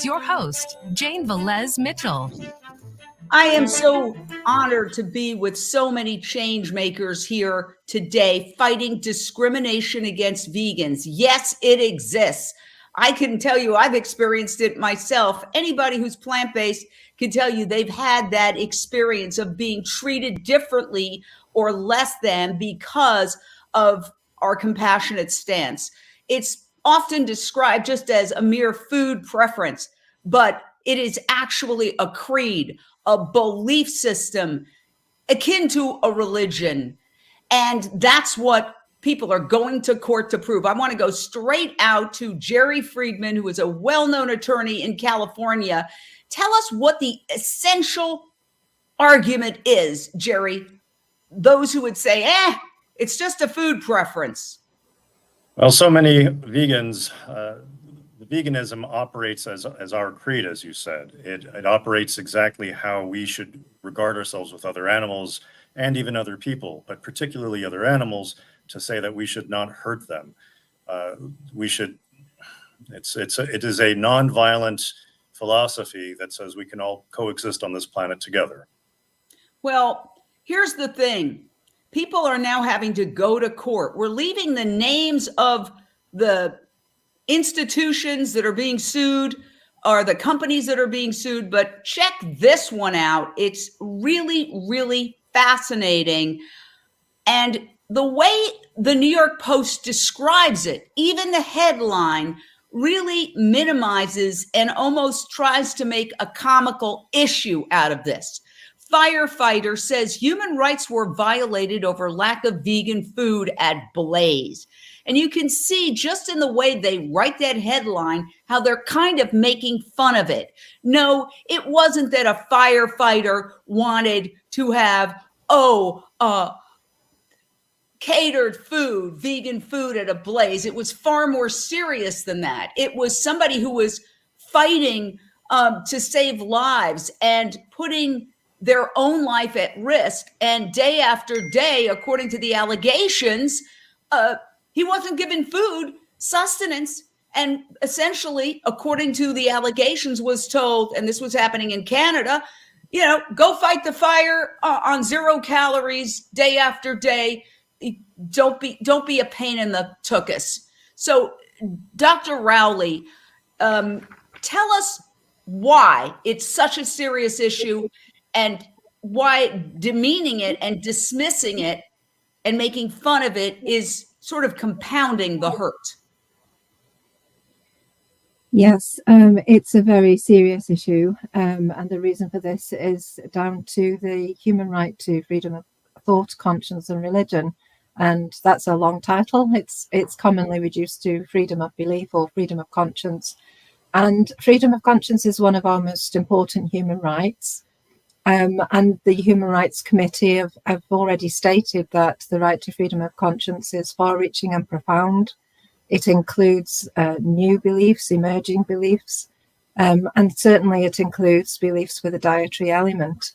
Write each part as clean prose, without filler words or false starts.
Your host, Jane Velez-Mitchell. I am so honored to be with so many change makers here today fighting discrimination against vegans. Yes, it exists. I can tell you I've experienced it myself. Anybody who's plant-based can tell you they've had that experience of being treated differently or less than because of our compassionate stance. It's often described just as a mere food preference, but it is actually a creed, a belief system akin to a religion. And that's what people are going to court to prove. I want to go straight out to Jerry Friedman, who is a well-known attorney in California. Tell us what the essential argument is, Jerry. Those who would say, it's just a food preference. Well, so many vegans, veganism operates as our creed, as you said. It operates exactly how we should regard ourselves with other animals and even other people, but particularly other animals, to say that we should not hurt them. It is a nonviolent philosophy that says we can all coexist on this planet together. Well, here's the thing. People are now having to go to court. We're leaving the names of the institutions that are being sued or the companies that are being sued, but check this one out. It's really, really fascinating. And the way the New York Post describes it, even the headline really minimizes and almost tries to make a comical issue out of this. Firefighter says human rights were violated over lack of vegan food at Blaze. And you can see just in the way they write that headline, how they're kind of making fun of it. No, it wasn't that a firefighter wanted to have, catered food, vegan food at a Blaze. It was far more serious than that. It was somebody who was fighting to save lives and putting their own life at risk. And day after day, according to the allegations, he wasn't given food, sustenance, and essentially, according to the allegations, was told, and this was happening in Canada, go fight the fire on 0 calories day after day. Don't be a pain in the tuchus. So, Dr. Rowley, tell us why it's such a serious issue and why demeaning it and dismissing it and making fun of it is sort of compounding the hurt. Yes, it's a very serious issue. And the reason for this is down to the human right to freedom of thought, conscience, and religion. And that's a long title. It's commonly reduced to freedom of belief or freedom of conscience. And freedom of conscience is one of our most important human rights. And the Human Rights Committee have already stated that the right to freedom of conscience is far-reaching and profound. It includes new beliefs, emerging beliefs, and certainly it includes beliefs with a dietary element.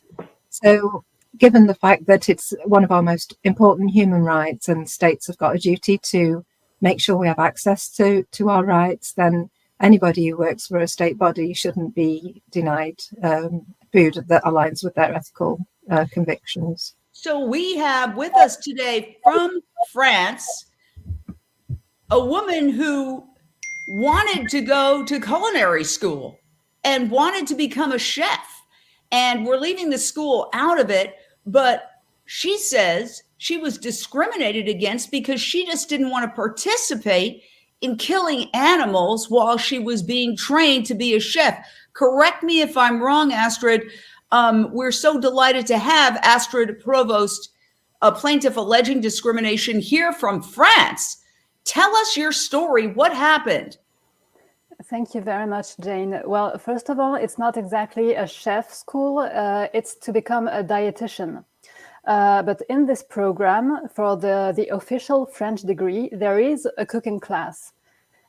So given the fact that it's one of our most important human rights and states have got a duty to make sure we have access to our rights, then anybody who works for a state body shouldn't be denied food that aligns with their ethical convictions. So we have with us today from France, a woman who wanted to go to culinary school and wanted to become a chef. And we're leaving the school out of it, but she says she was discriminated against because she just didn't want to participate in killing animals while she was being trained to be a chef. Correct me if I'm wrong, Astrid. We're so delighted to have Astrid Prevost, a plaintiff alleging discrimination here from France. Tell us your story. What happened? Thank you very much, Jane. Well, first of all, it's not exactly a chef school. It's to become a dietitian. But in this program, for the official French degree, there is a cooking class.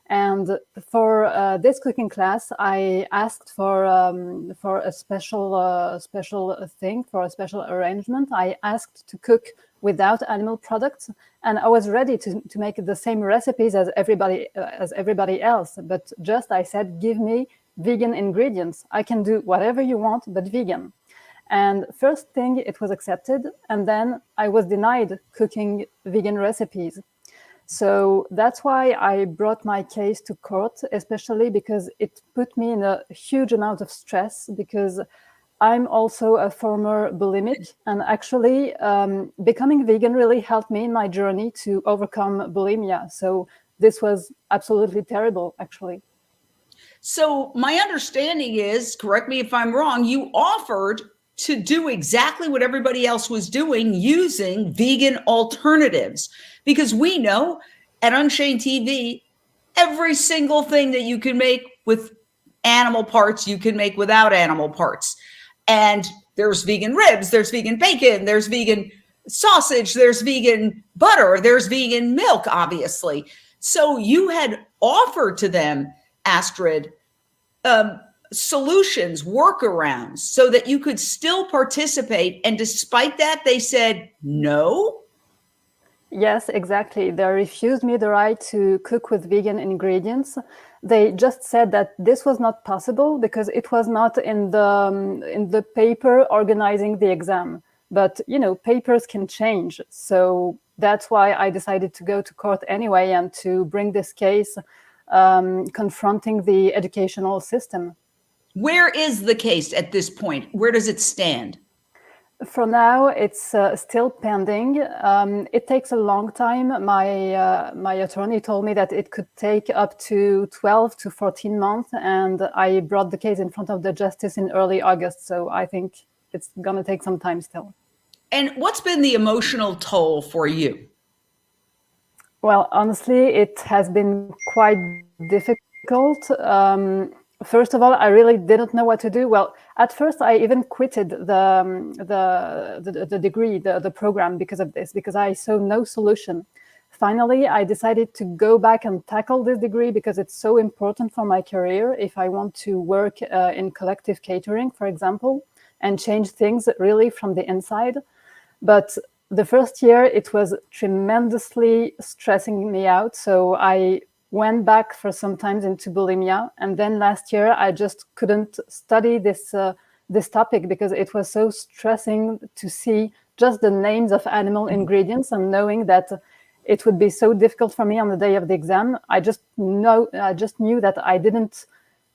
And for this cooking class, I asked for a special thing, for a special arrangement. I asked to cook without animal products, and I was ready to make the same recipes as everybody else. But just I said, give me vegan ingredients. I can do whatever you want, but vegan. And first thing, it was accepted, and then I was denied cooking vegan recipes. So that's why I brought my case to court, especially because it put me in a huge amount of stress, because I'm also a former bulimic, and actually becoming vegan really helped me in my journey to overcome bulimia. So this was absolutely terrible, actually. So my understanding is, correct me if I'm wrong, you offered to do exactly what everybody else was doing using vegan alternatives, because we know at Unchained TV, every single thing that you can make with animal parts, you can make without animal parts. And there's vegan ribs, there's vegan bacon, there's vegan sausage, there's vegan butter, there's vegan milk, obviously. So you had offered to them, Astrid, solutions, workarounds, so that you could still participate. And despite that, they said no? Yes, exactly. They refused me the right to cook with vegan ingredients. They just said that this was not possible because it was not in the paper organizing the exam. But, you know, papers can change. So that's why I decided to go to court anyway and to bring this case confronting the educational system. Where is the case at this point? Where does it stand? For now, it's still pending. It takes a long time. My attorney told me that it could take up to 12 to 14 months, and I brought the case in front of the justice in early August. So I think it's going to take some time still. And what's been the emotional toll for you? Well, honestly, it has been quite difficult. First of all, I really didn't know what to do. Well, at first, I even quitted the degree, the program because of this, because I saw no solution. Finally, I decided to go back and tackle this degree because it's so important for my career if I want to work in collective catering, for example, and change things really from the inside. But the first year, it was tremendously stressing me out. So I went back for some time into bulimia. And then last year, I just couldn't study this topic because it was so stressing to see just the names of animal ingredients and knowing that it would be so difficult for me on the day of the exam. I just knew that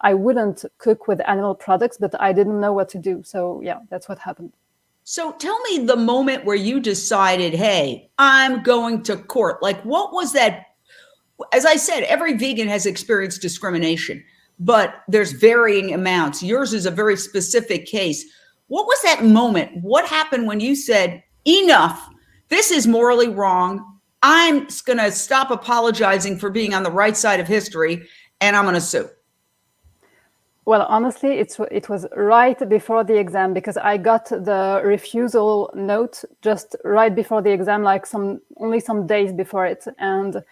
I wouldn't cook with animal products, but I didn't know what to do. So yeah, that's what happened. So tell me the moment where you decided, hey, I'm going to court. Like, what was that? As I said, every vegan has experienced discrimination, but there's varying amounts. Yours is a very specific case. What was that moment? What happened when you said, enough, this is morally wrong. I'm going to stop apologizing for being on the right side of history, and I'm going to sue? Well, honestly, it was right before the exam because I got the refusal note just right before the exam, like only some days before it. And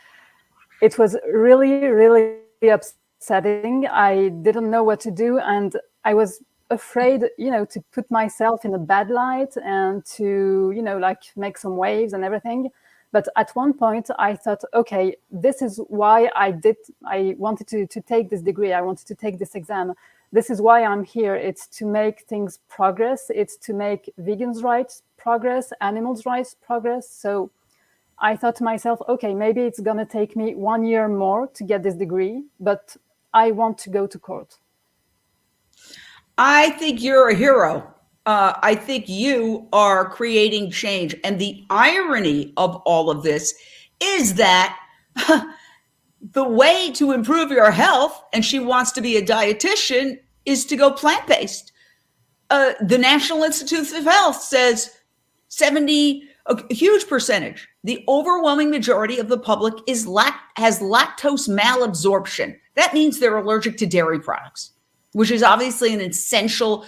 it was really, really upsetting. I didn't know what to do. And I was afraid, to put myself in a bad light and to, make some waves and everything. But at one point I thought, okay, this is why I wanted to take this degree. I wanted to take this exam. This is why I'm here. It's to make things progress. It's to make vegans' rights progress, animals' rights progress. So I thought to myself, okay, maybe it's going to take me 1 year more to get this degree, but I want to go to court. I think you're a hero. I think you are creating change. And the irony of all of this is that the way to improve your health, and she wants to be a dietitian, is to go plant-based. The National Institute of Health says a huge percentage, the overwhelming majority of the public has lactose malabsorption. That means they're allergic to dairy products, which is obviously an essential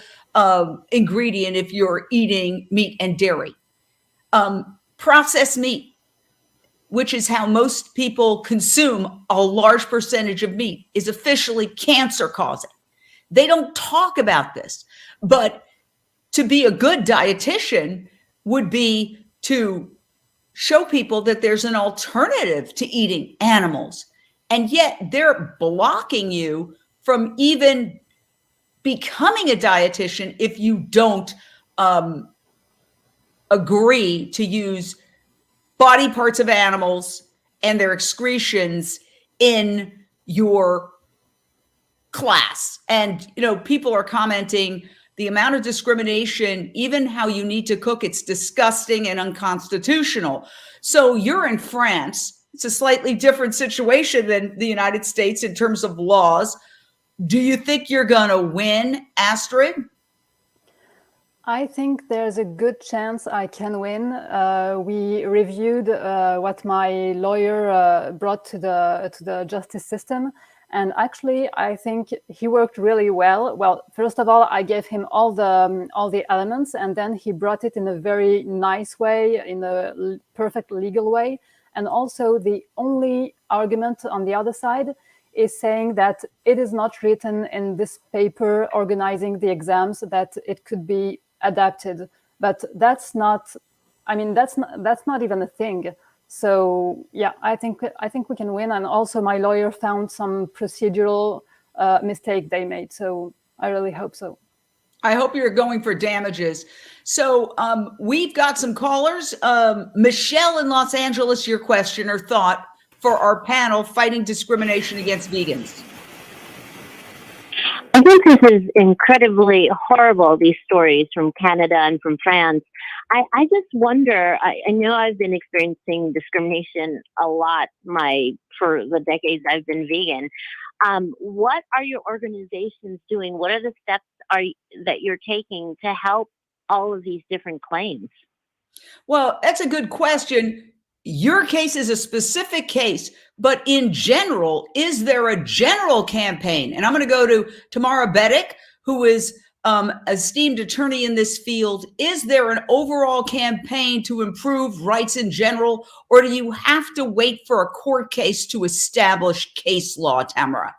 ingredient if you're eating meat and dairy. Processed meat, which is how most people consume a large percentage of meat, is officially cancer causing. They don't talk about this, but to be a good dietitian would be to show people that there's an alternative to eating animals. And yet they're blocking you from even becoming a dietitian if you don't agree to use body parts of animals and their excretions in your class. And, you know, people are commenting the amount of discrimination, even how you need to cook, it's disgusting and unconstitutional. So you're in France. It's a slightly different situation than the United States in terms of laws. Do you think you're going to win, Astrid? I think there's a good chance I can win. We reviewed what my lawyer brought to the justice system, and actually, I think he worked really well. Well, first of all, I gave him all the elements, and then he brought it in a very nice way, in a perfect legal way. And also, the only argument on the other side is saying that it is not written in this paper organizing the exams that it could be adapted, but that's not, I mean, that's not even a thing. So yeah, I think we can win. And also my lawyer found some procedural mistake they made, so I really hope so. I hope you're going for damages. So we've got some callers. Michelle in Los Angeles, your question or thought for our panel fighting discrimination against vegans. I think this is incredibly horrible, these stories from Canada and from France. I just wonder, I know I've been experiencing discrimination a lot for the decades I've been vegan. What are your organizations doing? What are the steps that you're taking to help all of these different claims? Well, that's a good question. Your case is a specific case, but in general, is there a general campaign? And I'm going to go to Tamara Beddick, who is esteemed attorney in this field. Is there an overall campaign to improve rights in general, or do you have to wait for a court case to establish case law, Tamara?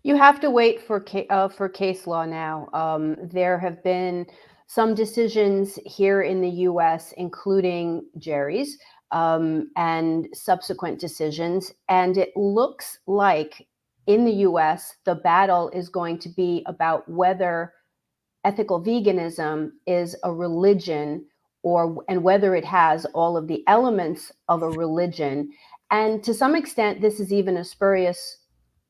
You have to wait for case law now. There have been some decisions here in the U.S., including Jerry's, and subsequent decisions. And it looks like in the US, the battle is going to be about whether ethical veganism is a religion and whether it has all of the elements of a religion. And to some extent, this is even a spurious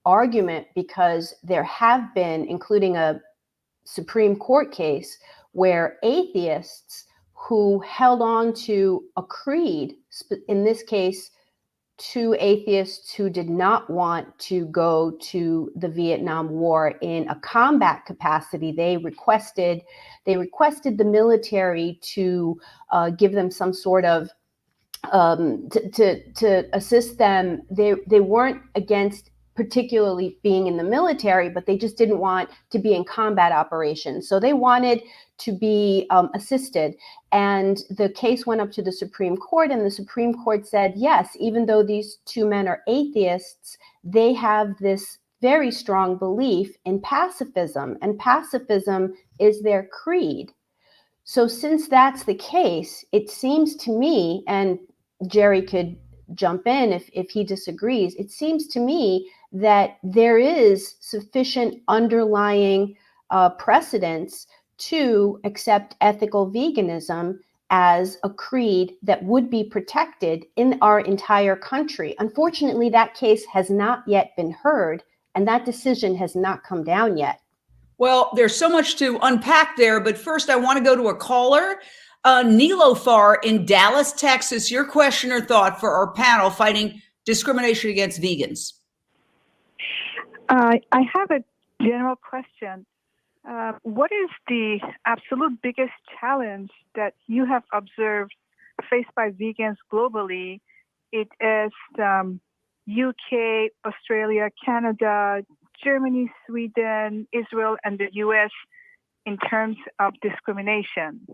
argument because there have been, including a Supreme Court case, where atheists who held on to a creed, in this case, two atheists who did not want to go to the Vietnam War in a combat capacity. They requested the military to give them some sort of to assist them. They weren't against particularly being in the military, but they just didn't want to be in combat operations. So they wanted to be assisted. And the case went up to the Supreme Court, and the Supreme Court said, yes, even though these two men are atheists, they have this very strong belief in pacifism, and pacifism is their creed. So since that's the case, it seems to me, and Jerry could jump in if he disagrees, it seems to me that there is sufficient underlying precedence to accept ethical veganism as a creed that would be protected in our entire country. Unfortunately, that case has not yet been heard, and that decision has not come down yet. Well, there's so much to unpack there, but first I want to go to a caller. Nilofar in Dallas, Texas, your question or thought for our panel fighting discrimination against vegans. I have a general question. What is the absolute biggest challenge that you have observed faced by vegans globally? It is UK, Australia, Canada, Germany, Sweden, Israel, and the US in terms of discrimination.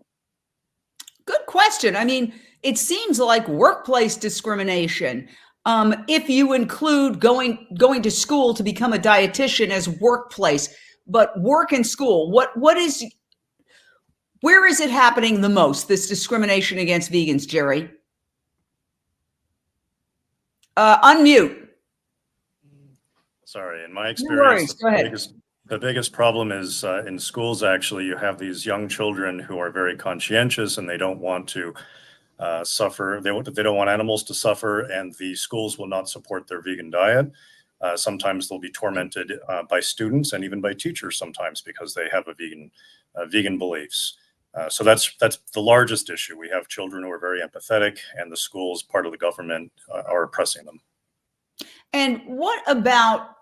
Good question. I mean, it seems like workplace discrimination. If you include going to school to become a dietitian as workplace, but work and school, where is it happening the most, this discrimination against vegans, Jerry? Unmute. Sorry, in my experience, Go ahead. The biggest problem is in schools, actually, you have these young children who are very conscientious and they don't want to suffer. They don't want animals to suffer, and the schools will not support their vegan diet. Sometimes they'll be tormented by students and even by teachers sometimes because they have vegan beliefs. So that's the largest issue. We have children who are very empathetic, and the schools, part of the government, are oppressing them. And what about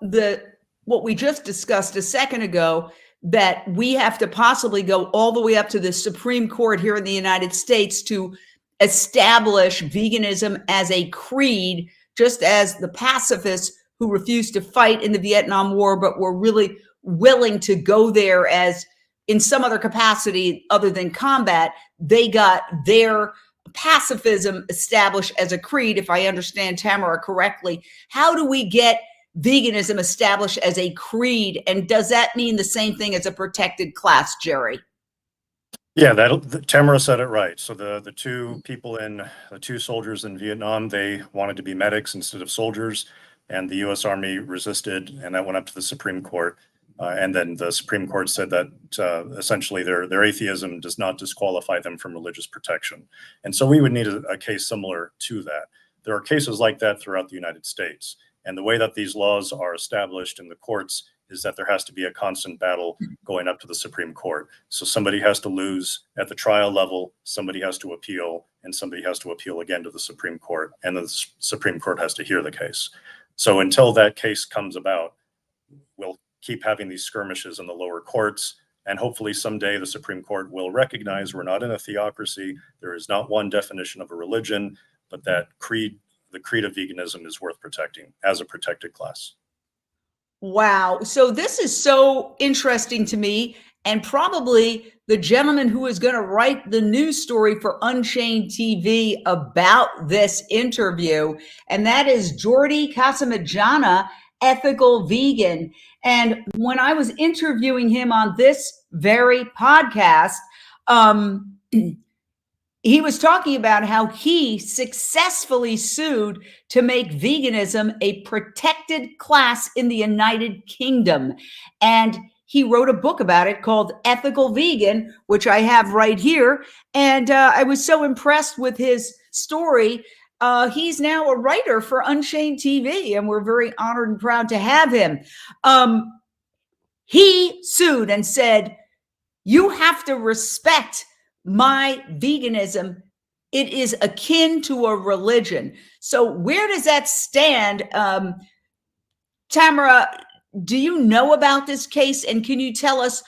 what we just discussed a second ago, that we have to possibly go all the way up to the Supreme Court here in the United States to establish veganism as a creed, just as the pacifists who refused to fight in the Vietnam War, but were really willing to go there as in some other capacity other than combat, they got their pacifism established as a creed, if I understand Tamara correctly. How do we get veganism established as a creed? And does that mean the same thing as a protected class, Jerry? Yeah, Tamara said it right. So the two soldiers in Vietnam, they wanted to be medics instead of soldiers, and the U.S. Army resisted, and that went up to the Supreme Court. And then the Supreme Court said that essentially their atheism does not disqualify them from religious protection. And so we would need a case similar to that. There are cases like that throughout the United States. And the way that these laws are established in the courts is that there has to be a constant battle going up to the Supreme Court. So somebody has to lose at the trial level, somebody has to appeal, and somebody has to appeal again to the Supreme Court. And then the Supreme Court has to hear the case. So until that case comes about, we'll keep having these skirmishes in the lower courts. And hopefully someday the Supreme Court will recognize we're not in a theocracy. There is not one definition of a religion, but that the creed of veganism is worth protecting as a protected class. Wow. So this is so interesting to me, and probably the gentleman who is going to write the news story for Unchained TV about this interview, and that is Jordi Casamajana, ethical vegan. And when I was interviewing him on this very podcast, he was talking about how he successfully sued to make veganism a protected class in the United Kingdom. And he wrote a book about it called Ethical Vegan, which I have right here. And I was so impressed with his story. He's now a writer for Unchained TV, and we're very honored and proud to have him. He sued and said, you have to respect my veganism. It is akin to a religion. So where does that stand? Tamara, do you know about this case? And can you tell us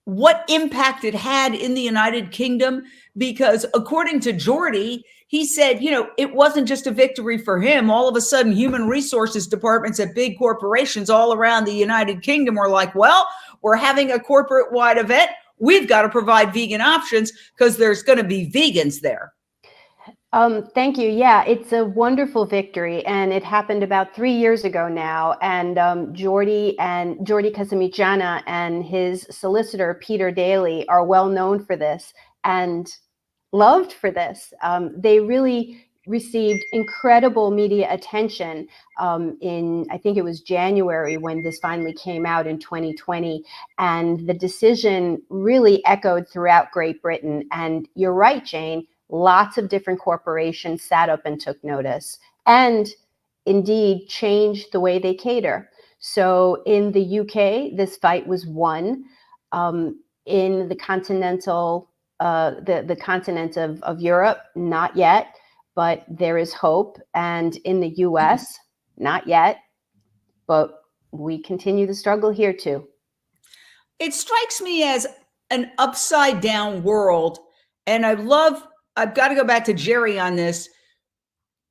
what impact it had in the United Kingdom? Because according to Jordi, he said, it wasn't just a victory for him. All of a sudden, human resources departments at big corporations all around the United Kingdom were like, well, we're having a corporate-wide event. We've got to provide vegan options because there's going to be vegans there. Thank you. Yeah, it's a wonderful victory, and it happened about 3 years ago now. And Jordi Casamajana and his solicitor Peter Daly are well known for this and loved for this. They really received incredible media attention in, I think it was January when this finally came out in 2020. And the decision really echoed throughout Great Britain. And you're right, Jane, lots of different corporations sat up and took notice and indeed changed the way they cater. So in the UK, this fight was won. In the continental, the continent of Europe, not yet. But there is hope. And in the US, not yet, but we continue the struggle here too. It strikes me as an upside down world. And I've got to go back to Jerry on this,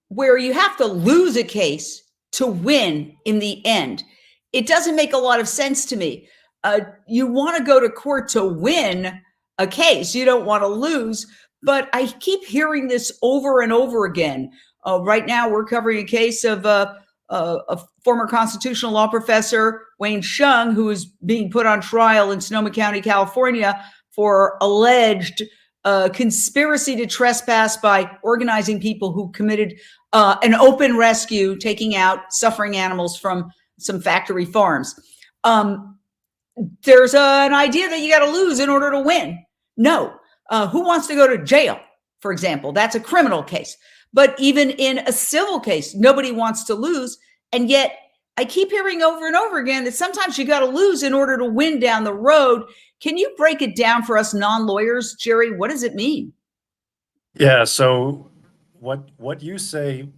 where you have to lose a case to win in the end. It doesn't make a lot of sense to me. You want to go to court to win a case. You don't want to lose. But I keep hearing this over and over again. Right now, we're covering a case of a former constitutional law professor, Wayne Shung, who is being put on trial in Sonoma County, California, for alleged conspiracy to trespass by organizing people who committed an open rescue, taking out suffering animals from some factory farms. there's an idea that you got to lose in order to win. No. Who wants to go to jail, for example? That's a criminal case. But even in a civil case, nobody wants to lose. And yet I keep hearing over and over again that sometimes you got to lose in order to win down the road. Can you break it down for us non-lawyers, Jerry? What does it mean? Yeah, so what you say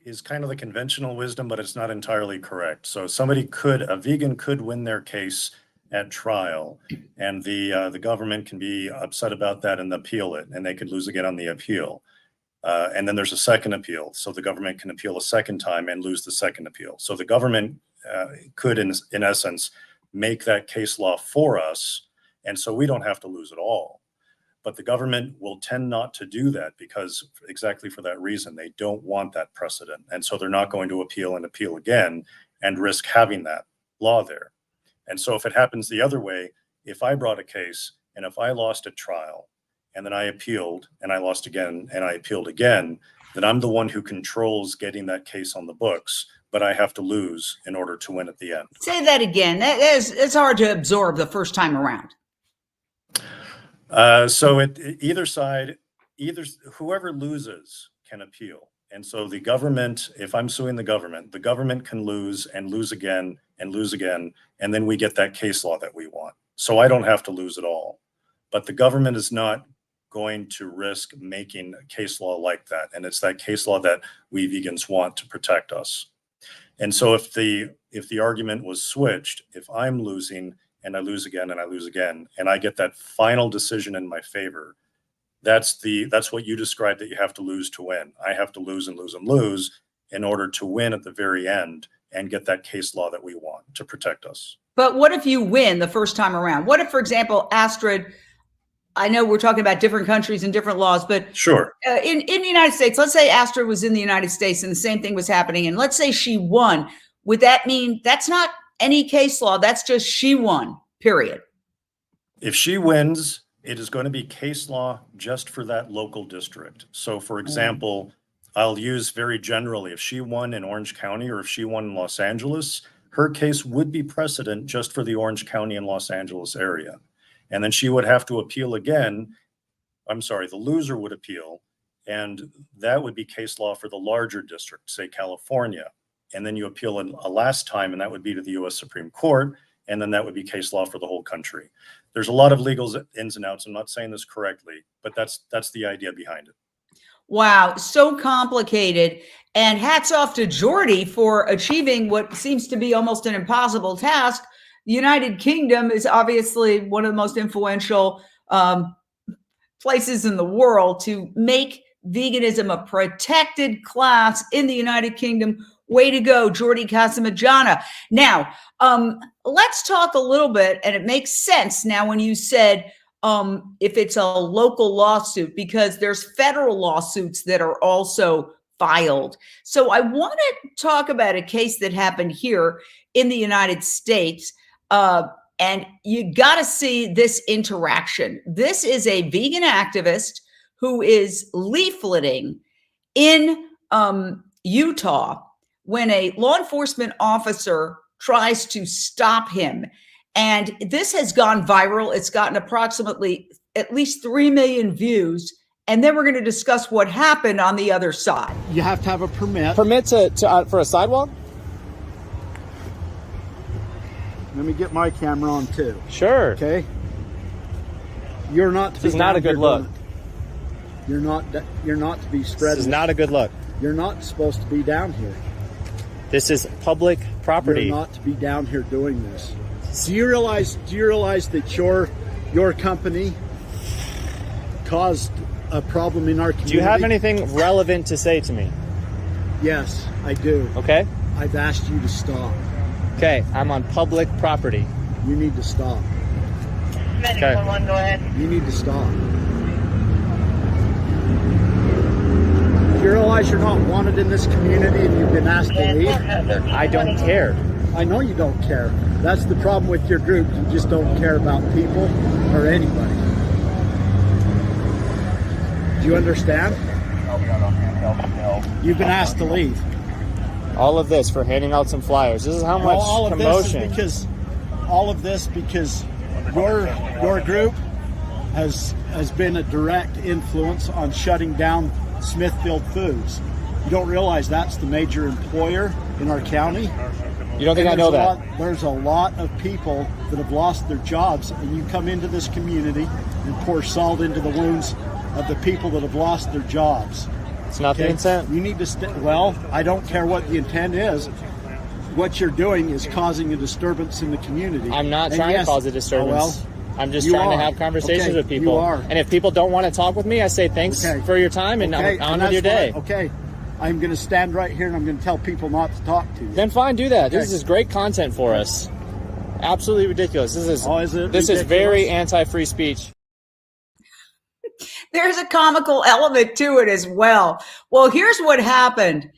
is kind of the conventional wisdom, but it's not entirely correct. So a vegan could win their case at trial, and the government can be upset about that and appeal it, and they could lose again on the appeal. And then there's a second appeal, so the government can appeal a second time and lose the second appeal. So the government could, in essence, make that case law for us, and so we don't have to lose at all. But the government will tend not to do that because exactly for that reason, they don't want that precedent. And so they're not going to appeal and appeal again and risk having that law there. And so if it happens the other way, if I brought a case and if I lost at trial and then I appealed and I lost again and I appealed again, then I'm the one who controls getting that case on the books, but I have to lose in order to win at the end. Say that again. It's hard to absorb the first time around. So either side, whoever loses can appeal. And so the government, if I'm suing the government can lose and lose again and lose again, and then we get that case law that we want. So I don't have to lose at all. But the government is not going to risk making a case law like that. And it's that case law that we vegans want to protect us. And so if the argument was switched, if I'm losing and I lose again and I lose again, and I get that final decision in my favor, that's what you described, that you have to lose to win. I have to lose and lose and lose in order to win at the very end and get that case law that we want to protect us. But what if you win the first time around? What if, for example, Astrid, I know we're talking about different countries and different laws, but sure. In the United States, let's say Astrid was in the United States and the same thing was happening, and let's say she won. Would that mean that's not any case law? That's just she won, period. If she wins, it is going to be case law just for that local district. So for example, I'll use very generally, if she won in Orange County or if she won in Los Angeles, her case would be precedent just for the Orange County and Los Angeles area. And then she would have to appeal again. I'm sorry, the loser would appeal, and that would be case law for the larger district, say California. And then you appeal a last time, and that would be to the US Supreme Court. And then that would be case law for the whole country. There's a lot of legal ins and outs. I'm not saying this correctly, but that's the idea behind it. Wow, so complicated. And hats off to Jordy for achieving what seems to be almost an impossible task. The United Kingdom is obviously one of the most influential places in the world to make veganism a protected class in the United Kingdom. Way to go, Jordy Casamajana. Now, let's talk a little bit, and it makes sense now when you said if it's a local lawsuit, because there's federal lawsuits that are also filed. So I want to talk about a case that happened here in the United States, and you got to see this interaction. This is a vegan activist who is leafleting in Utah when a law enforcement officer tries to stop him. And this has gone viral. It's gotten approximately at least 3 million views. And then we're going to discuss what happened on the other side. You have to have a permit. Permit for a sidewalk? Let me get my camera on too. Sure. Okay. You're not to be. This is not a good look. You're not to be spreading. This is not a good look. You're not supposed to be down here. This is public property. You're not to be down here doing this. Do you realize that your company caused a problem in our community? Do you have anything relevant to say to me? Yes, I do. Okay. I've asked you to stop. Okay, I'm on public property. You need to stop. Okay. Go ahead. You need to stop. You realize you're not wanted in this community and you've been asked to leave? I don't care. I know you don't care. That's the problem with your group. You just don't care about people or anybody. Do you understand? You've been asked to leave. All of this for handing out some flyers. This is how much All of promotion. this is because all of this because your group has been a direct influence on shutting down Smithfield Foods. You don't realize that's the major employer in our county. You don't think I know that? There's a lot of people that have lost their jobs, and you come into this community and pour salt into the wounds of the people that have lost their jobs. It's not the intent. You need to well, I don't care what the intent is. What you're doing is causing a disturbance in the community. I'm not trying to cause a disturbance. I'm just trying to have conversations with people. You are. And if people don't want to talk with me, I say thanks for your time and on with your day. I'm going to stand right here and I'm going to tell people not to talk to you. Then fine, do that. This is great content for us. Absolutely ridiculous. This is very anti-free speech. There's a comical element to it as well. Well, here's what happened.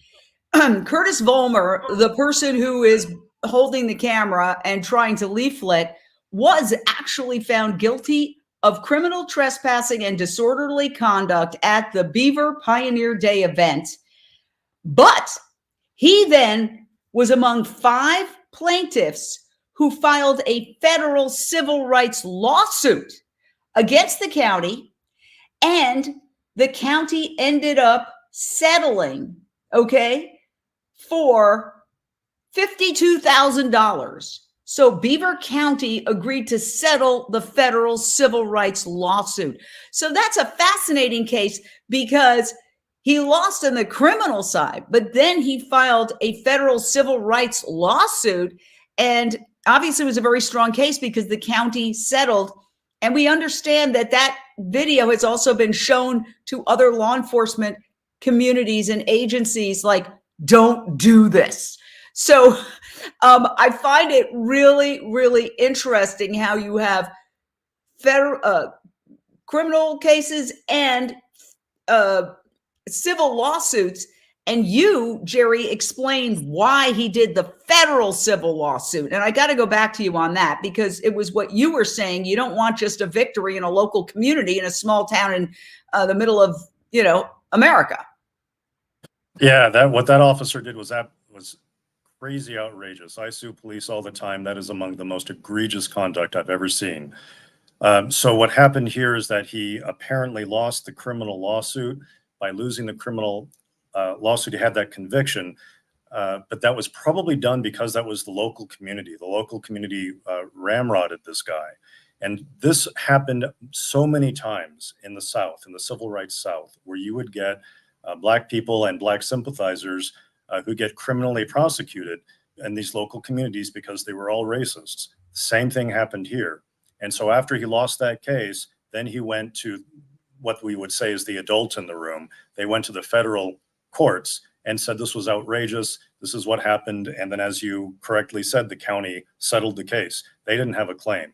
Curtis Vollmer, the person who is holding the camera and trying to leaflet, was actually found guilty of criminal trespassing and disorderly conduct at the Beaver Pioneer Day event. But he then was among 5 plaintiffs who filed a federal civil rights lawsuit against the county, and the county ended up settling, for $52,000. So Beaver County agreed to settle the federal civil rights lawsuit. So that's a fascinating case because he lost on the criminal side, but then he filed a federal civil rights lawsuit. And obviously it was a very strong case because the county settled. And we understand that that video has also been shown to other law enforcement communities and agencies, like, don't do this. So I find it really, really interesting how you have federal criminal cases and civil lawsuits. And you, Jerry, explained why he did the federal civil lawsuit. And I got to go back to you on that because it was what you were saying. You don't want just a victory in a local community in a small town in the middle of, America. Yeah, what that officer did was crazy outrageous. I sue police all the time. That is among the most egregious conduct I've ever seen. So what happened here is that he apparently lost the criminal lawsuit. By losing the criminal lawsuit, he had that conviction. But that was probably done because that was the local community. The local community ramrodded this guy. And this happened so many times in the South, in the civil rights South, where you would get Black people and Black sympathizers who get criminally prosecuted in these local communities because they were all racists. Same thing happened here. And so after he lost that case, then he went to what we would say is the adult in the room. They went to the federal courts and said this was outrageous. This is what happened. And then, as you correctly said, the county settled the case. They didn't have a claim.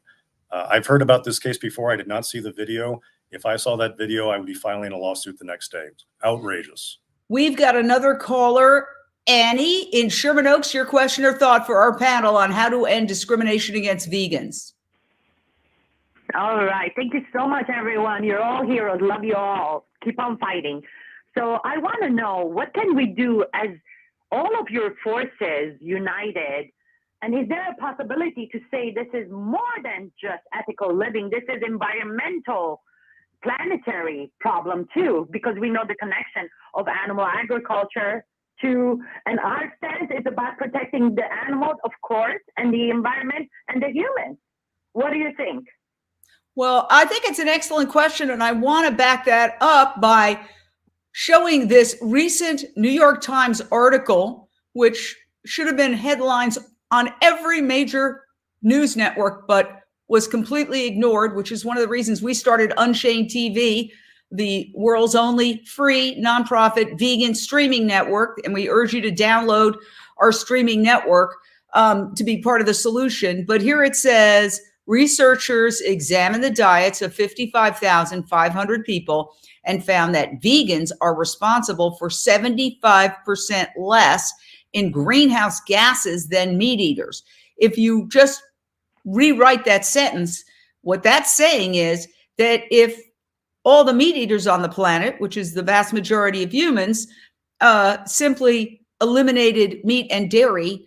I've heard about this case before. I did not see the video. If I saw that video, I would be filing a lawsuit the next day. Outrageous. We've got another caller, Annie in Sherman Oaks. Your question or thought for our panel on how to end discrimination against vegans. All right. Thank you so much, everyone. You're all heroes. Love you all. Keep on fighting. So I want to know, what can we do as all of your forces united? And is there a possibility to say this is more than just ethical living? This is environmental, planetary problem too, because we know the connection of animal agriculture to, and our stance is about protecting the animals, of course, and the environment and the humans. What do you think? Well, I think it's an excellent question, and I want to back that up by showing this recent New York Times article, which should have been headlines on every major news network, but was completely ignored, which is one of the reasons we started UnchainedTV, the world's only free nonprofit vegan streaming network. And we urge you to download our streaming network to be part of the solution. But here it says, researchers examined the diets of 55,500 people and found that vegans are responsible for 75% less in greenhouse gases than meat eaters. If you just rewrite that sentence, what that's saying is that if all the meat eaters on the planet, which is the vast majority of humans, simply eliminated meat and dairy,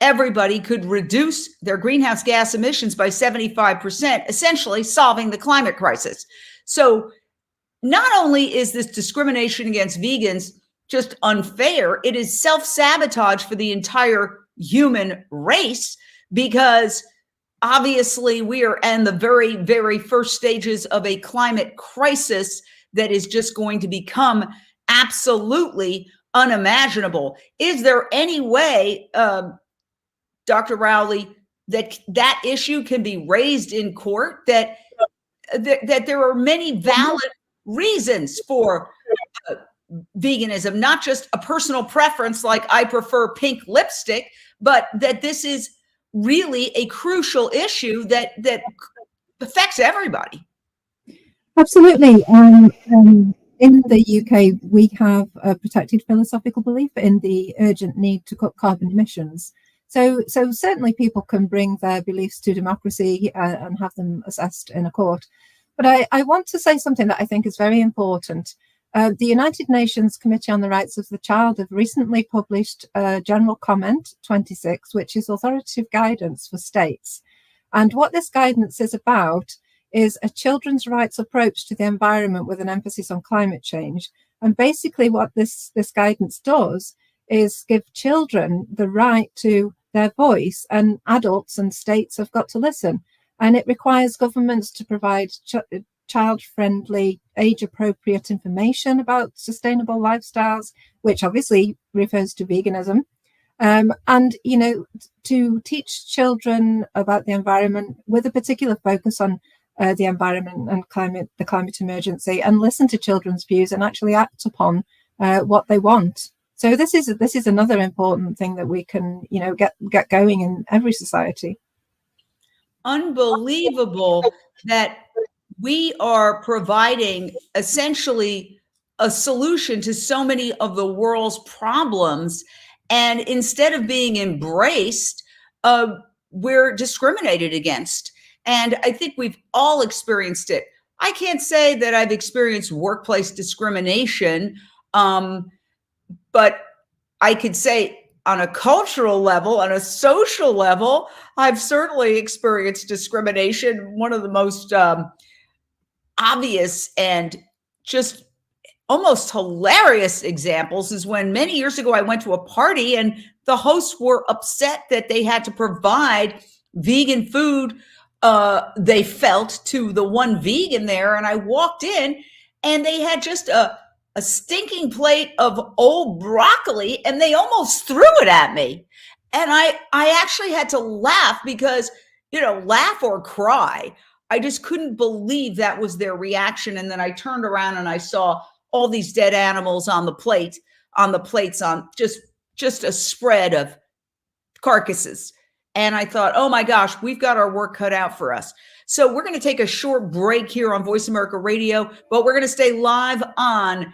everybody could reduce their greenhouse gas emissions by 75%, essentially solving the climate crisis. So not only is this discrimination against vegans just unfair, it is self-sabotage for the entire human race, because obviously we are in the very, very first stages of a climate crisis that is just going to become absolutely unimaginable. Is there any way, Dr. Rowley, that issue can be raised in court, that there are many valid reasons for veganism, not just a personal preference like I prefer pink lipstick, but that this is really a crucial issue that affects everybody? Absolutely. In the UK, we have a protected philosophical belief in the urgent need to cut carbon emissions. So certainly people can bring their beliefs to democracy and have them assessed in a court. But I want to say something that I think is very important. The United Nations Committee on the Rights of the Child have recently published General Comment 26, which is authoritative guidance for states. And what this guidance is about is a children's rights approach to the environment with an emphasis on climate change. And basically what this guidance does is give children the right to their voice, and adults and states have got to listen. And it requires governments to provide child-friendly, age-appropriate information about sustainable lifestyles, which obviously refers to veganism. And, you know, to teach children about the environment with a particular focus on the environment and the climate emergency, and listen to children's views and actually act upon what they want. So this is another important thing that we can, you know, get going in every society. Unbelievable that we are providing essentially a solution to so many of the world's problems, and instead of being embraced, we're discriminated against. And I think we've all experienced it. I can't say that I've experienced workplace discrimination, but I could say on a cultural level, on a social level, I've certainly experienced discrimination. One of the most obvious and just almost hilarious examples is when many years ago I went to a party and the hosts were upset that they had to provide vegan food, they felt, to the one vegan there. And I walked in and they had just a stinking plate of old broccoli, and they almost threw it at me. And I actually had to laugh because, you know, laugh or cry. I just couldn't believe that was their reaction. And then I turned around and I saw all these dead animals on the plates, on just a spread of carcasses. And I thought, oh my gosh, we've got our work cut out for us. So we're going to take a short break here on Voice America Radio, but we're going to stay live on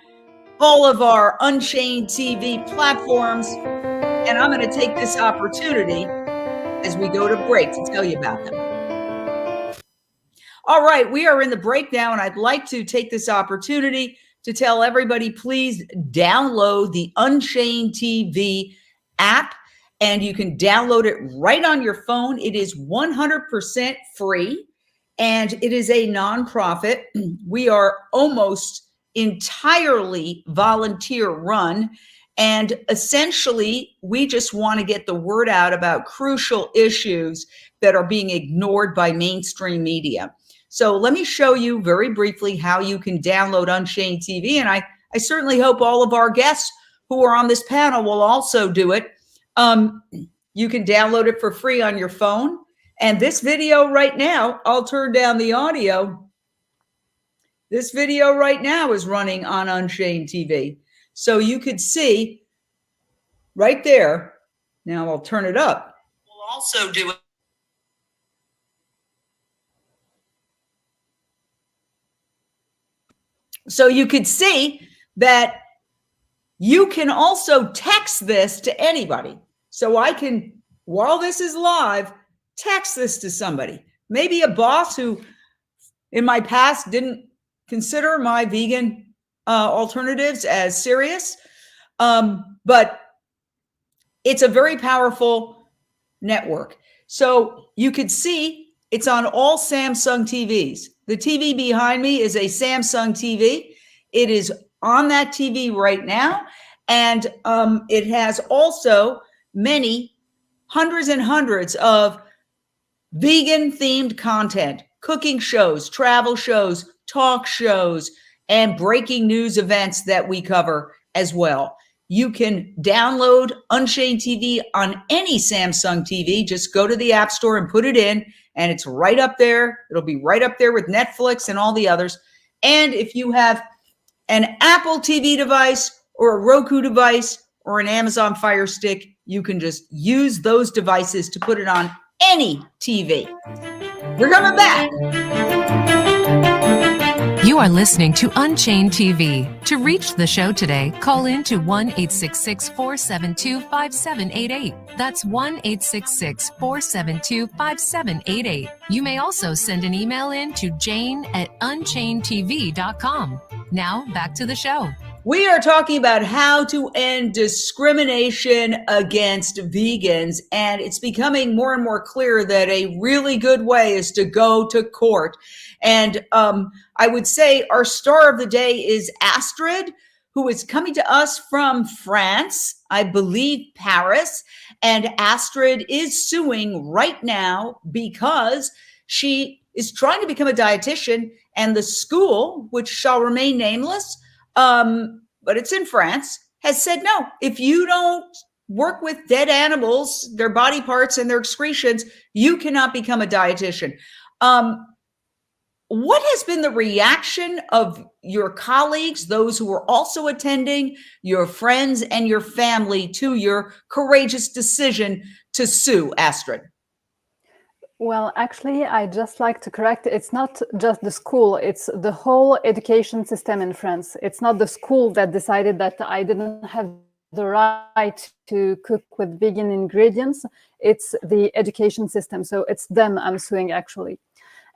all of our Unchained TV platforms. And I'm going to take this opportunity as we go to break to tell you about them. All right, we are in the break now, and I'd like to take this opportunity to tell everybody, please download the Unchained TV app, and you can download it right on your phone. It is 100% free, and it is a nonprofit. We are almost entirely volunteer run, and essentially we just want to get the word out about crucial issues that are being ignored by mainstream media. So let me show you very briefly how you can download Unchained TV, and I certainly hope all of our guests who are on this panel will also do it. You can download it for free on your phone. And this video right now, I'll turn down the audio. This video right now is running on Unchained TV. So you could see right there. Now I'll turn it up. We'll also do it. So you could see that you can also text this to anybody. So I can, while this is live, text this to somebody. Maybe a boss who in my past didn't consider my vegan alternatives as serious. But it's a very powerful network. So you could see it's on all Samsung TVs. The TV behind me is a Samsung TV. It is on that TV right now. And it has also many hundreds and hundreds of vegan themed content, cooking shows, travel shows, talk shows, and breaking news events that we cover as well. You can download Unchained TV on any Samsung TV. Just go to the App Store and put it in, and it's right up there. It'll be right up there with Netflix and all the others. And if you have an Apple TV device or a Roku device or an Amazon Fire Stick, you can just use those devices to put it on any TV. We're coming back. You are listening to Unchained TV. To reach the show today, call in to 1-866-472-5788. That's 1-866-472-5788. You may also send an email in to jane@unchainedtv.com. Now, back to the show. We are talking about how to end discrimination against vegans, and it's becoming more and more clear that a really good way is to go to court. And I would say our star of the day is Astrid, who is coming to us from France, I believe Paris. And Astrid is suing right now because she is trying to become a dietitian, and the school, which shall remain nameless, but it's in France, has said, no, if you don't work with dead animals, their body parts and their excretions, you cannot become a dietitian. What has been the reaction of your colleagues, those who are also attending, your friends and your family to your courageous decision to sue, Astrid? Well, actually, I just like to correct, it's not just the school, it's the whole education system in France. It's not the school that decided that I didn't have the right to cook with vegan ingredients. It's the education system. So it's them I'm suing, actually.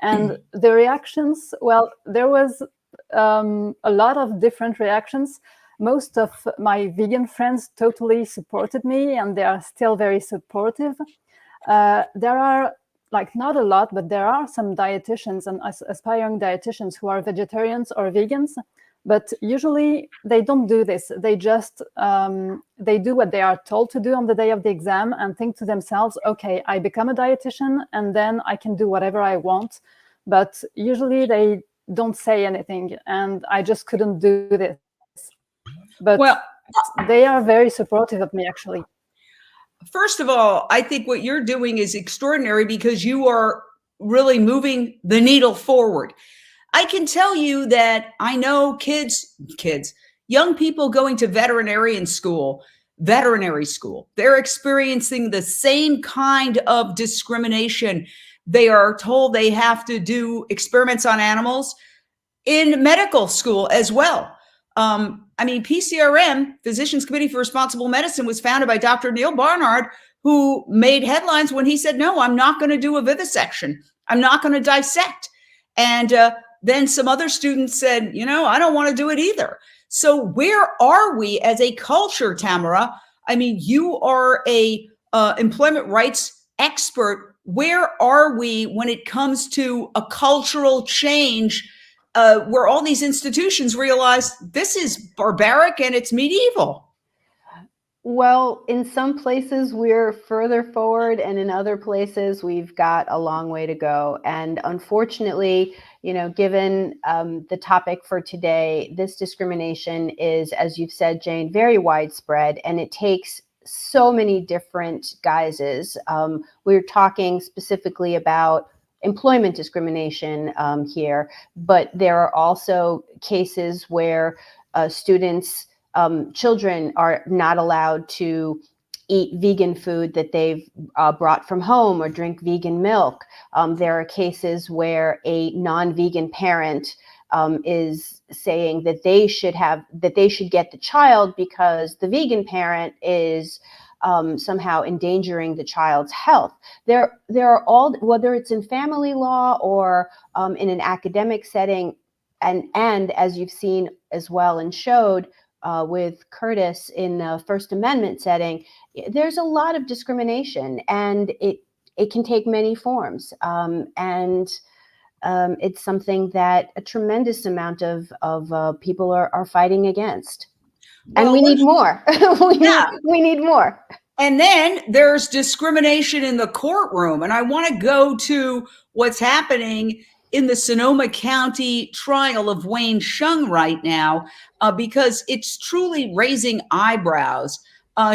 And the reactions, well, there was a lot of different reactions. Most of my vegan friends totally supported me, and they are still very supportive. There are, like, not a lot, but there are some dietitians and aspiring dietitians who are vegetarians or vegans, but usually they don't do this. They just, they do what they are told to do on the day of the exam and think to themselves, okay, I become a dietitian and then I can do whatever I want. But usually they don't say anything, and I just couldn't do this. But well, they are very supportive of me, actually. First of all, I think what you're doing is extraordinary because you are really moving the needle forward. I can tell you that I know kids, young people going to veterinary school, they're experiencing the same kind of discrimination. They are told they have to do experiments on animals in medical school as well. I mean, PCRM, Physicians Committee for Responsible Medicine, was founded by Dr. Neil Barnard, who made headlines when he said, no, I'm not going to do a vivisection. I'm not going to dissect. And then some other students said, you know, I don't want to do it either. So where are we as a culture, Tamara? I mean, you are a employment rights expert. Where are we when it comes to a cultural change where all these institutions realize this is barbaric and it's medieval? Well, in some places we're further forward, and in other places we've got a long way to go. And unfortunately, you know, given the topic for today, this discrimination is, as you've said, Jane, very widespread, and it takes so many different guises. We're talking specifically about employment discrimination here, but there are also cases where students, children are not allowed to eat vegan food that they've brought from home or drink vegan milk. There are cases where a non-vegan parent is saying that they should get the child because the vegan parent is somehow endangering the child's health. There are all, whether it's in family law or in an academic setting, and as you've seen as well and showed, with Curtis in the First Amendment setting, there's a lot of discrimination, and it can take many forms. It's something that a tremendous amount of people are fighting against. Well, and we need more. we need more. And then there's discrimination in the courtroom. And I want to go to what's happening in the Sonoma County trial of Wayne Shung right now, because it's truly raising eyebrows.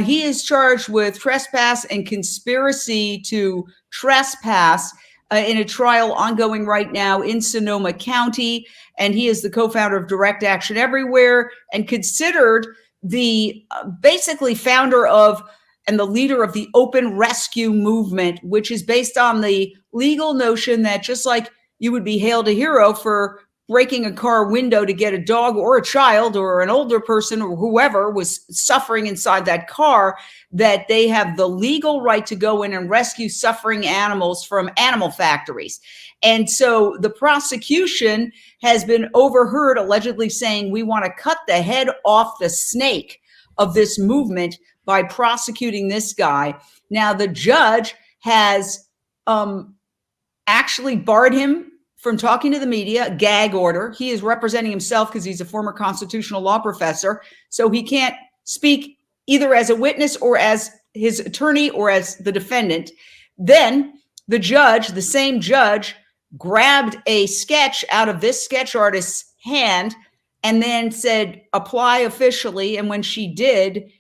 He is charged with trespass and conspiracy to trespass in a trial ongoing right now in Sonoma County. And he is the co-founder of Direct Action Everywhere and considered the basically founder of and the leader of the open rescue movement, which is based on the legal notion that just like you would be hailed a hero for breaking a car window to get a dog or a child or an older person or whoever was suffering inside that car, that they have the legal right to go in and rescue suffering animals from animal factories. And so the prosecution has been overheard allegedly saying, we want to cut the head off the snake of this movement by prosecuting this guy. Now, the judge has actually barred him from talking to the media, a gag order. He is representing himself because he's a former constitutional law professor. So he can't speak either as a witness or as his attorney or as the defendant. Then the judge, the same judge, grabbed a sketch out of this sketch artist's hand and then said, apply officially. And when she did,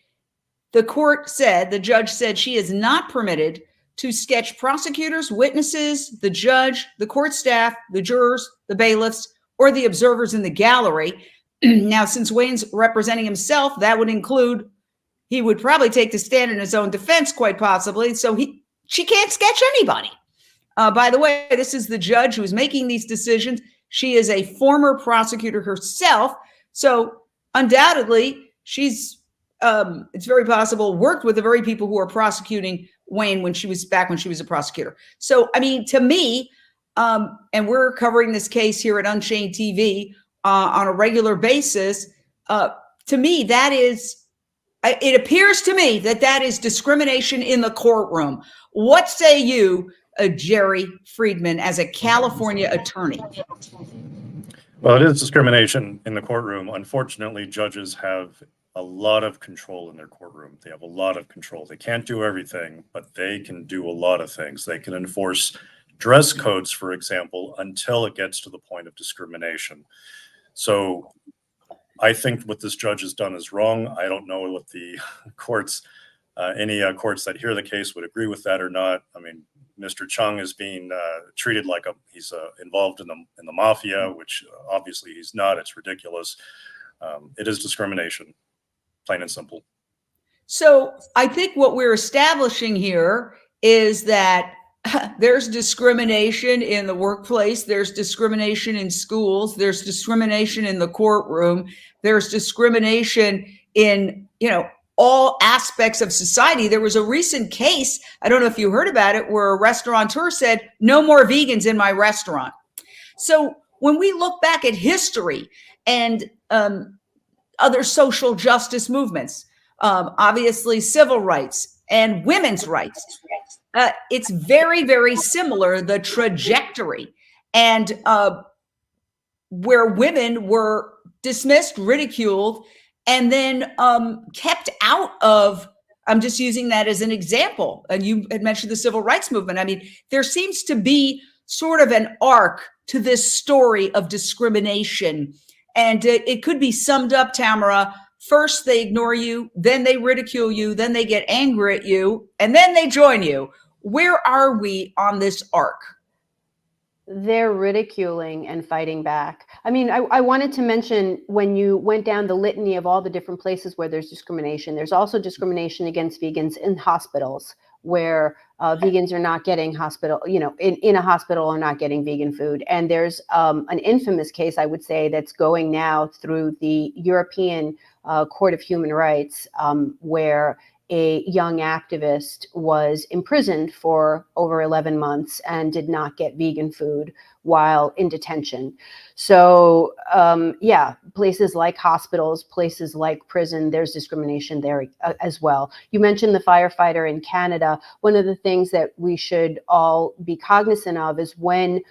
the judge said she is not permitted to sketch prosecutors, witnesses, the judge, the court staff, the jurors, the bailiffs, or the observers in the gallery. Now, since Wayne's representing himself, that would include, he would probably take the stand in his own defense, quite possibly. So she can't sketch anybody. By the way, this is the judge who's making these decisions. She is a former prosecutor herself. So undoubtedly, she's, it's very possible, worked with the very people who are prosecuting Wayne when she was a prosecutor. So, I mean, to me, and we're covering this case here at Unchained TV on a regular basis, to me, that is, it appears to me that is discrimination in the courtroom. What say you, Jerry Friedman, as a California attorney? Well, it is discrimination in the courtroom. Unfortunately, judges have a lot of control in their courtroom. They have a lot of control. They can't do everything, but they can do a lot of things. They can enforce dress codes, for example, until it gets to the point of discrimination. So I think what this judge has done is wrong. I don't know what the courts, any courts that hear the case would agree with that or not. I mean, Mr. Chung is being treated like he's involved in the mafia, which obviously he's not. It's ridiculous. It is discrimination, plain and simple. So I think what we're establishing here is that there's discrimination in the workplace. There's discrimination in schools. There's discrimination in the courtroom. There's discrimination in, all aspects of society. There was a recent case, I don't know if you heard about it, where a restaurateur said, no more vegans in my restaurant. So when we look back at history and other social justice movements, obviously civil rights and women's rights, it's very, very similar, the trajectory, and where women were dismissed, ridiculed, and then kept out of, I'm just using that as an example. And you had mentioned the civil rights movement. I mean, there seems to be sort of an arc to this story of discrimination. And it could be summed up, Tamara. First, they ignore you, then they ridicule you, then they get angry at you, and then they join you. Where are we on this arc? They're ridiculing and fighting back. I mean, I wanted to mention, when you went down the litany of all the different places where there's discrimination, there's also discrimination against vegans in hospitals, where vegans are not getting in a hospital are not getting vegan food. And there's an infamous case, I would say, that's going now through the European Court of Human Rights, where a young activist was imprisoned for over 11 months and did not get vegan food while in detention. So yeah, places like hospitals, places like prison, there's discrimination there as well. You mentioned the firefighter in Canada. One of the things that we should all be cognizant of is when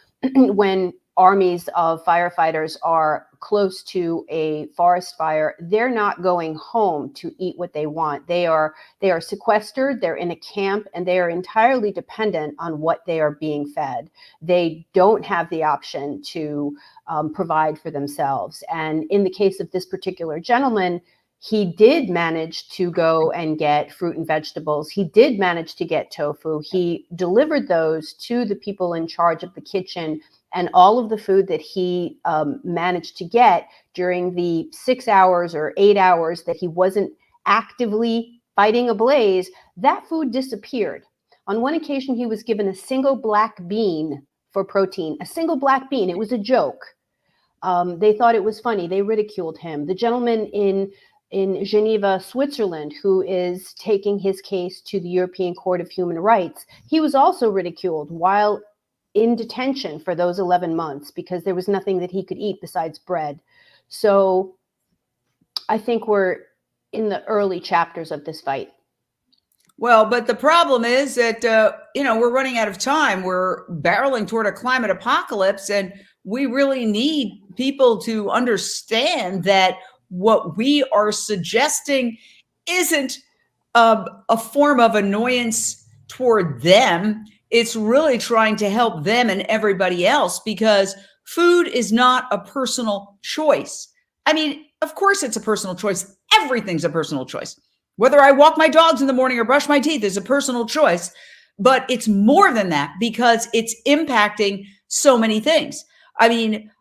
armies of firefighters are close to a forest fire, they're not going home to eat what they want. They are sequestered, they're in a camp, and they are entirely dependent on what they are being fed. They don't have the option to provide for themselves. And in the case of this particular gentleman, he did manage to go and get fruit and vegetables. He did manage to get tofu. He delivered those to the people in charge of the kitchen, and all of the food that he managed to get during the 6 hours or 8 hours that he wasn't actively fighting a blaze, that food disappeared. On one occasion, he was given a single black bean for protein, a single black bean. It was a joke. They thought it was funny. They ridiculed him. The gentleman in Geneva, Switzerland, who is taking his case to the European Court of Human Rights, he was also ridiculed while in detention for those 11 months because there was nothing that he could eat besides bread. So I think we're in the early chapters of this fight. Well, but the problem is that, we're running out of time. We're barreling toward a climate apocalypse, and we really need people to understand that what we are suggesting isn't a form of annoyance toward them. It's really trying to help them and everybody else, because food is not a personal choice. I mean, of course it's a personal choice. Everything's a personal choice. Whether I walk my dogs in the morning or brush my teeth is a personal choice, but it's more than that because it's impacting so many things. I mean,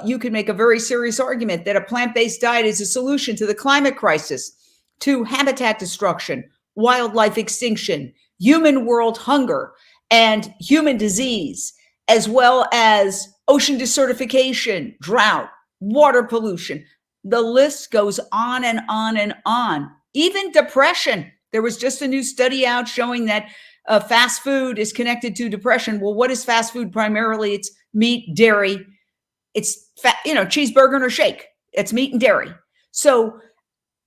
you could make a very serious argument that a plant-based diet is a solution to the climate crisis, to habitat destruction, wildlife extinction, human world hunger, and human disease, as well as ocean desertification, drought, water pollution. The list goes on and on and on. Even depression. There was just a new study out showing that fast food is connected to depression. Well, what is fast food? Primarily, it's meat, dairy. It's fat, cheeseburger or shake. It's meat and dairy. So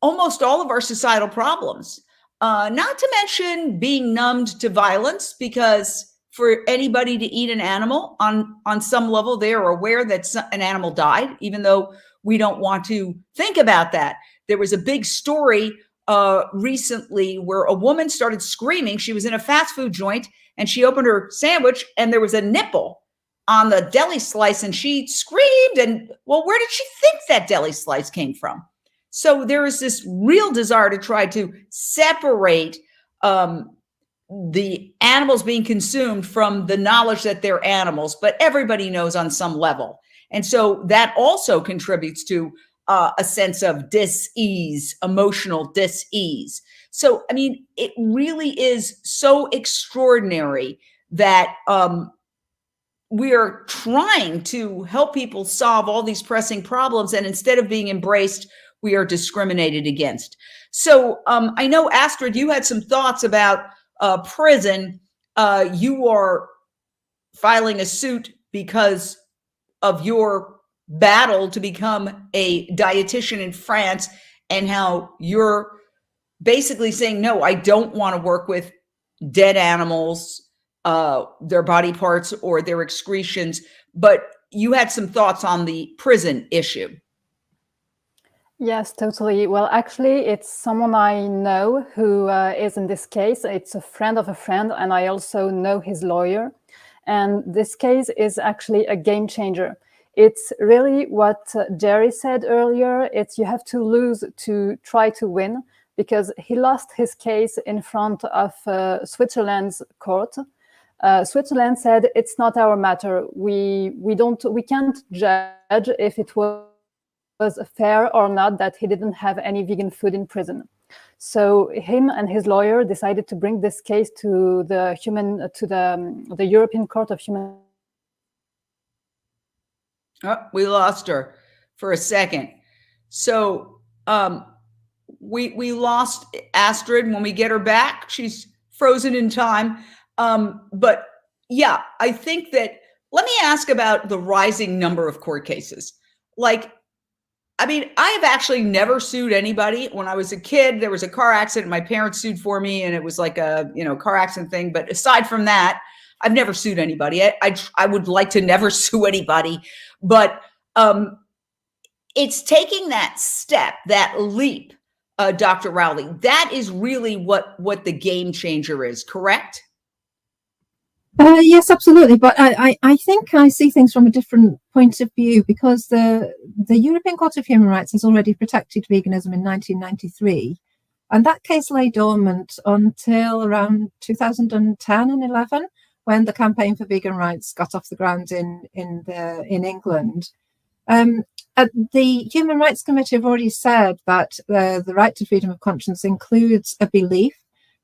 almost all of our societal problems, not to mention being numbed to violence, because for anybody to eat an animal on some level, they are aware that an animal died, even though we don't want to think about that. There was a big story recently where a woman started screaming. She was in a fast food joint and she opened her sandwich and there was a nipple on the deli slice and she screamed. And well, where did she think that deli slice came from? So there is this real desire to try to separate the animals being consumed from the knowledge that they're animals, but everybody knows on some level. And so that also contributes to a sense of dis-ease, emotional dis-ease. So, I mean, it really is so extraordinary that we are trying to help people solve all these pressing problems. And instead of being embraced, we are discriminated against. So I know, Astrid, you had some thoughts about prison. You are filing a suit because of your battle to become a dietitian in France, and how you're basically saying, no, I don't want to work with dead animals, their body parts or their excretions. But you had some thoughts on the prison issue. Yes, totally. Well, actually, it's someone I know who is in this case. It's a friend of a friend, and I also know his lawyer. And this case is actually a game changer. It's really what Jerry said earlier. It's you have to lose to try to win, because he lost his case in front of Switzerland's court. Switzerland said it's not our matter. We can't judge if it was fair or not that he didn't have any vegan food in prison. So him and his lawyer decided to bring this case to the European Court of Human. Oh, we lost her for a second. So we lost Astrid. When we get her back, she's frozen in time. But yeah, I think that, let me ask about the rising number of court cases. Like, I mean, I have actually never sued anybody. When I was a kid, there was a car accident. My parents sued for me, and it was like a, car accident thing. But aside from that, I've never sued anybody. I would like to never sue anybody, but it's taking that step, that leap, Dr. Rowley. That is really what the game changer is, correct? Yes, absolutely. But I think I see things from a different point of view, because the European Court of Human Rights has already protected veganism in 1993. And that case lay dormant until around 2010 and 11, when the campaign for vegan rights got off the ground in England. The Human Rights Committee have already said that the right to freedom of conscience includes a belief,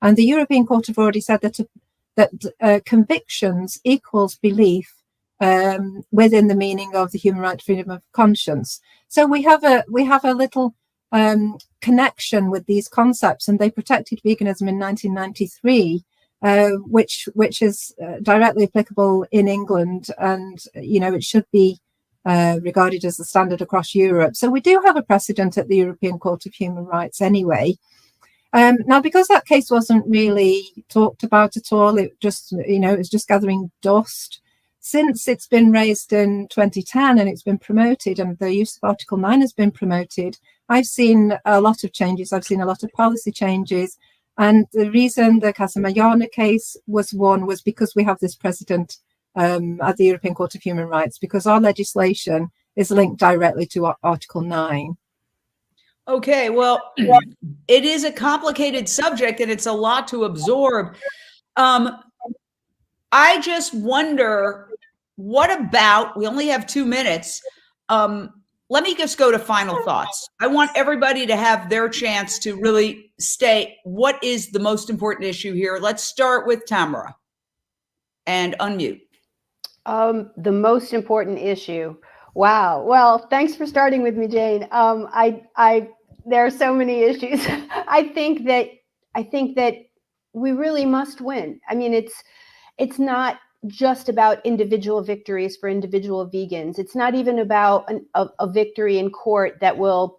and the European Court have already said that convictions equals belief within the meaning of the human right to freedom of conscience. So we have a little connection with these concepts, and they protected veganism in 1993, which is directly applicable in England, and it should be regarded as the standard across Europe. So we do have a precedent at the European Court of Human Rights anyway. Now, because that case wasn't really talked about at all, it just, it was just gathering dust. Since it's been raised in 2010 and it's been promoted, and the use of Article 9 has been promoted, I've seen a lot of changes. I've seen a lot of policy changes. And the reason the Casamayana case was won was because we have this precedent at the European Court of Human Rights, because our legislation is linked directly to Article 9. Okay, well, it is a complicated subject and it's a lot to absorb. I just wonder, what about, we only have 2 minutes. Let me just go to final thoughts. I want everybody to have their chance to really state what is the most important issue here. Let's start with Tamara and unmute. The most important issue. Wow. Well, thanks for starting with me, Jane. There are so many issues. I think that we really must win. I mean, it's not just about individual victories for individual vegans. It's not even about a victory in court that will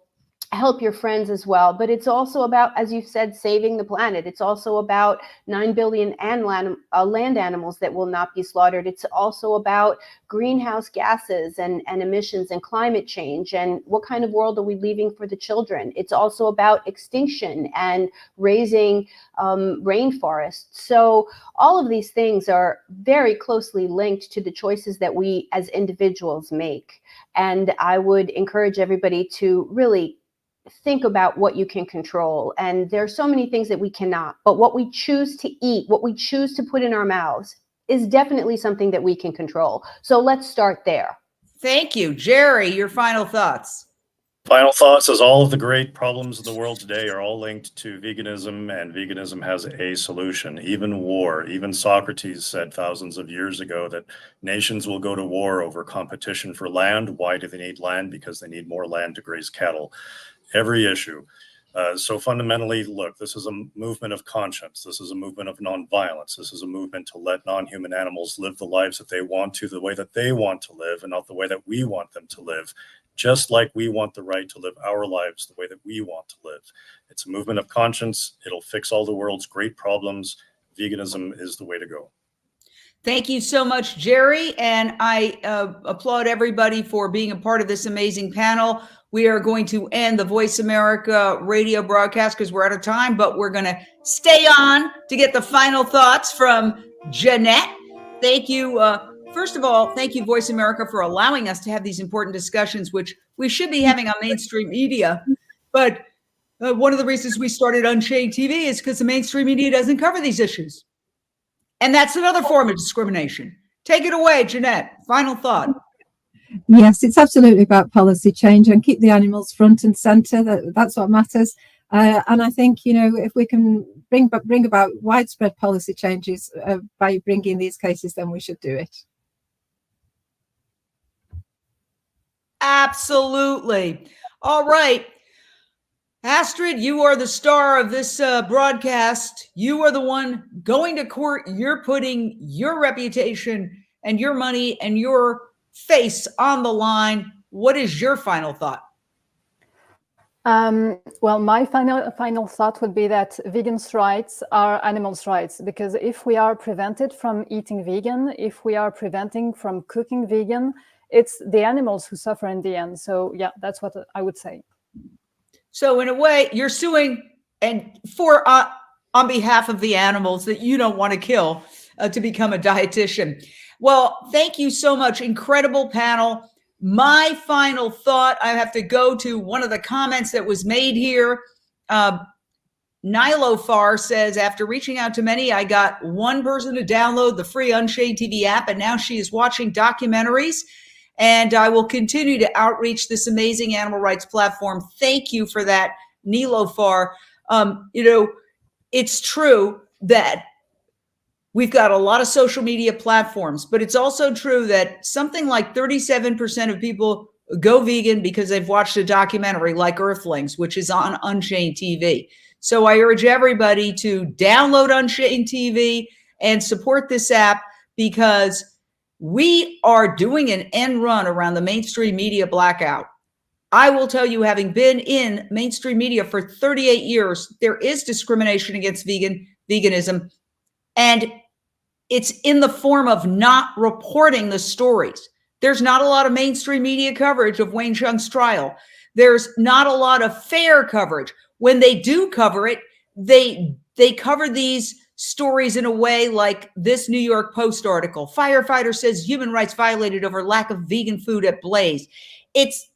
help your friends as well, but it's also about, as you said, saving the planet. It's also about 9 billion land animals that will not be slaughtered. It's also about greenhouse gases and emissions and climate change, and what kind of world are we leaving for the children. It's also about extinction and raising rainforests. So all of these things are very closely linked to the choices that we as individuals make. And I would encourage everybody to really think about what you can control. And there are so many things that we cannot, but what we choose to eat, what we choose to put in our mouths is definitely something that we can control. So let's start there. Thank you. Jerry, your final thoughts. Final thoughts is all of the great problems of the world today are all linked to veganism, and veganism has a solution. Even war, even Socrates said thousands of years ago that nations will go to war over competition for land. Why do they need land? Because they need more land to graze cattle. Every issue. So fundamentally, look, this is a movement of conscience. This is a movement of nonviolence. This is a movement to let non-human animals live the lives that they want to, the way that they want to live, and not the way that we want them to live, just like we want the right to live our lives the way that we want to live. It's a movement of conscience. It'll fix all the world's great problems. Veganism is the way to go. Thank you so much, Jerry. And I applaud everybody for being a part of this amazing panel. We are going to end the Voice America radio broadcast because we're out of time, but we're going to stay on to get the final thoughts from Jeanette. Thank you. First of all, thank you, Voice America, for allowing us to have these important discussions, which we should be having on mainstream media. But one of the reasons we started Unchained TV is because the mainstream media doesn't cover these issues. And that's another form of discrimination. Take it away, Jeanette. Final thought. Yes, it's absolutely about policy change, and keep the animals front and center. That's what matters. And I think, if we can bring about widespread policy changes by bringing these cases, then we should do it. Absolutely. All right. Astrid, you are the star of this broadcast. You are the one going to court. You're putting your reputation and your money and your face on the line. What is your final thought? Well, my final thought would be that vegans' rights are animals' rights, because if we are prevented from eating vegan, if we are preventing from cooking vegan, it's the animals who suffer in the end. So yeah, that's what I would say. So in a way, you're suing and for on behalf of the animals that you don't want to kill to become a dietitian. Well, thank you so much. Incredible panel. My final thought, I have to go to one of the comments that was made here. Nilofar says, after reaching out to many, I got one person to download the free Unchained TV app, and now she is watching documentaries. And I will continue to outreach this amazing animal rights platform. Thank you for that, Nilofar. It's true that we've got a lot of social media platforms, but it's also true that something like 37% of people go vegan because they've watched a documentary like Earthlings, which is on Unchained TV. So I urge everybody to download Unchained TV and support this app, because we are doing an end run around the mainstream media blackout. I will tell you, having been in mainstream media for 38 years, there is discrimination against veganism, and it's in the form of not reporting the stories. There's not a lot of mainstream media coverage of Wayne Chung's trial. There's not a lot of fair coverage. When they do cover it, they cover these stories in a way like this New York Post article. Firefighter says human rights violated over lack of vegan food at Blaze. It's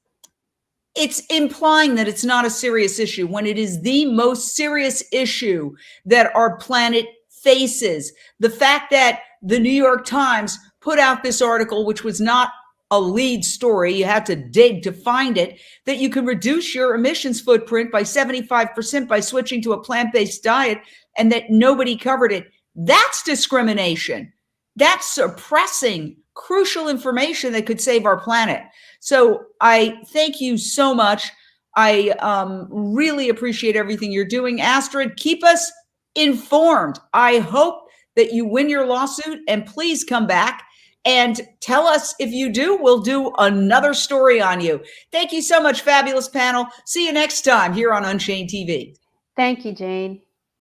implying that it's not a serious issue when it is the most serious issue that our planet faces. The fact that the New York Times put out this article, which was not a lead story, you had to dig to find it, that you can reduce your emissions footprint by 75% by switching to a plant-based diet, and that nobody covered it. That's discrimination. That's suppressing crucial information that could save our planet. So I thank you so much. I really appreciate everything you're doing. Astrid, keep us informed. I hope that you win your lawsuit, and please come back and tell us if you do. We'll do another story on you. Thank you so much, fabulous panel. See you next time here on Unchained TV. Thank you, Jane.